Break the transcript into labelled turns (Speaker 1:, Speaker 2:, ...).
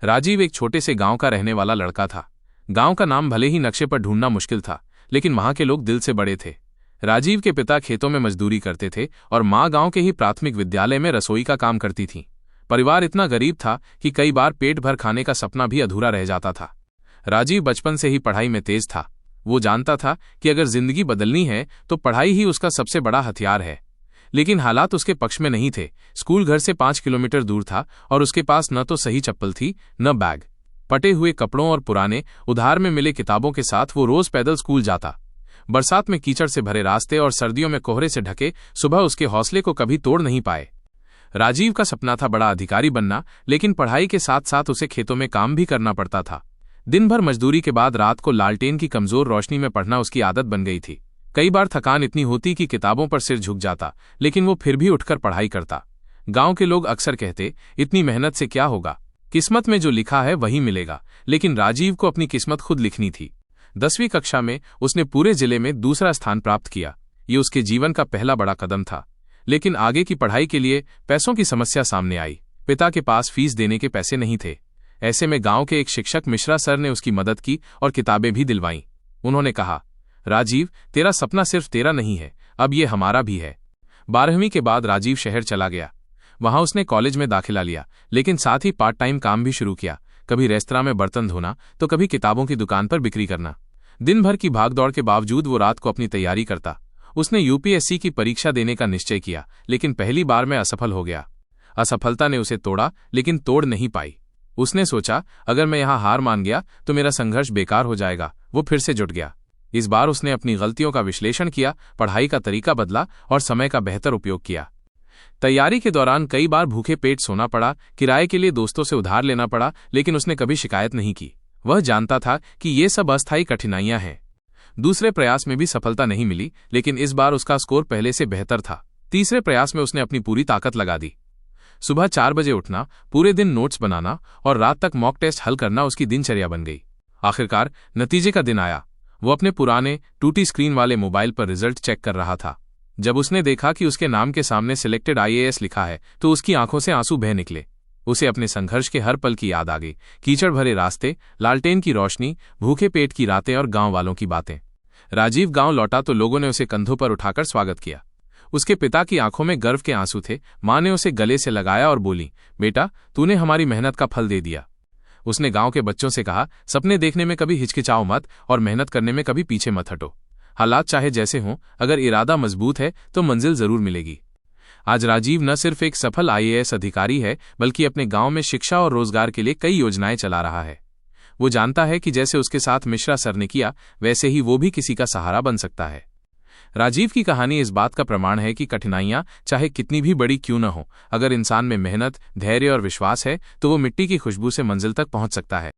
Speaker 1: राजीव एक छोटे से गांव का रहने वाला लड़का था। गांव का नाम भले ही नक्शे पर ढूंढना मुश्किल था, लेकिन वहां के लोग दिल से बड़े थे। राजीव के पिता खेतों में मजदूरी करते थे और मां गांव के ही प्राथमिक विद्यालय में रसोई का काम करती थीं। परिवार इतना गरीब था कि कई बार पेट भर खाने का सपना भी अधूरा रह जाता था। राजीव बचपन से ही पढ़ाई में तेज था। वो जानता था कि अगर जिंदगी बदलनी है तो पढ़ाई ही उसका सबसे बड़ा हथियार है। लेकिन हालात उसके पक्ष में नहीं थे। स्कूल घर से 5 किलोमीटर दूर था और उसके पास न तो सही चप्पल थी न बैग। पटे हुए कपड़ों और पुराने उधार में मिले किताबों के साथ वो रोज पैदल स्कूल जाता। बरसात में कीचड़ से भरे रास्ते और सर्दियों में कोहरे से ढके सुबह उसके हौसले को कभी तोड़ नहीं पाए। राजीव का सपना था बड़ा अधिकारी बनना, लेकिन पढ़ाई के साथ साथ उसे खेतों में काम भी करना पड़ता था। दिन भर मजदूरी के बाद रात को लालटेन की कमजोर रोशनी में पढ़ना उसकी आदत बन गई थी। कई बार थकान इतनी होती कि किताबों पर सिर झुक जाता, लेकिन वो फिर भी उठकर पढ़ाई करता। गांव के लोग अक्सर कहते, इतनी मेहनत से क्या होगा, किस्मत में जो लिखा है वही मिलेगा। लेकिन राजीव को अपनी किस्मत खुद लिखनी थी। 10वीं कक्षा में उसने पूरे जिले में दूसरा स्थान प्राप्त किया। ये उसके जीवन का पहला बड़ा कदम था। लेकिन आगे की पढ़ाई के लिए पैसों की समस्या सामने आई। पिता के पास फीस देने के पैसे नहीं थे। ऐसे में गांव के एक शिक्षक मिश्रा सर ने उसकी मदद की और किताबें भी दिलवाईं। उन्होंने कहा, राजीव, तेरा सपना सिर्फ तेरा नहीं है, अब ये हमारा भी है। 12वीं के बाद राजीव शहर चला गया। वहां उसने कॉलेज में दाखिला लिया, लेकिन साथ ही पार्ट टाइम काम भी शुरू किया। कभी रेस्तरां में बर्तन धोना तो कभी किताबों की दुकान पर बिक्री करना। दिन भर की भागदौड़ के बावजूद वो रात को अपनी तैयारी करता। उसने यूपीएससी की परीक्षा देने का निश्चय किया, लेकिन पहली बार में असफल हो गया। असफलता ने उसे तोड़ा, लेकिन तोड़ नहीं पाई। उसने सोचा, अगर मैं यहां हार मान गया तो मेरा संघर्ष बेकार हो जाएगा। वो फिर से जुट गया। इस बार उसने अपनी गलतियों का विश्लेषण किया, पढ़ाई का तरीका बदला और समय का बेहतर उपयोग किया। तैयारी के दौरान कई बार भूखे पेट सोना पड़ा, किराए के लिए दोस्तों से उधार लेना पड़ा, लेकिन उसने कभी शिकायत नहीं की। वह जानता था कि ये सब अस्थायी कठिनाइयां हैं। दूसरे प्रयास में भी सफलता नहीं मिली, लेकिन इस बार उसका स्कोर पहले से बेहतर था। तीसरे प्रयास में उसने अपनी पूरी ताकत लगा दी। सुबह 4 बजे उठना, पूरे दिन नोट्स बनाना और रात तक मॉक टेस्ट हल करना उसकी दिनचर्या बन गई। आखिरकार नतीजे का दिन आया। वो अपने पुराने टूटी स्क्रीन वाले मोबाइल पर रिजल्ट चेक कर रहा था। जब उसने देखा कि उसके नाम के सामने सिलेक्टेड IAS लिखा है तो उसकी आंखों से आंसू बह निकले। उसे अपने संघर्ष के हर पल की याद आ गई। कीचड़ भरे रास्ते, लालटेन की रोशनी, भूखे पेट की रातें और गांव वालों की बातें। राजीव गांव लौटा तो लोगों ने उसे कंधों पर उठाकर स्वागत किया। उसके पिता की आंखों में गर्व के आंसू थे। मां ने उसे गले से लगाया और बोली, बेटा, तूने हमारी मेहनत का फल दे दिया। उसने गांव के बच्चों से कहा, सपने देखने में कभी हिचकिचाओ मत और मेहनत करने में कभी पीछे मत हटो। हालात चाहे जैसे हों, अगर इरादा मजबूत है तो मंजिल जरूर मिलेगी। आज राजीव न सिर्फ एक सफल IAS अधिकारी है, बल्कि अपने गांव में शिक्षा और रोजगार के लिए कई योजनाएं चला रहा है। वो जानता है कि जैसे उसके साथ मिश्रा सर ने किया, वैसे ही वो भी किसी का सहारा बन सकता है। राजीव की कहानी इस बात का प्रमाण है कि कठिनाइयां चाहे कितनी भी बड़ी क्यों न हो, अगर इंसान में मेहनत, धैर्य और विश्वास है तो वो मिट्टी की खुशबू से मंजिल तक पहुंच सकता है।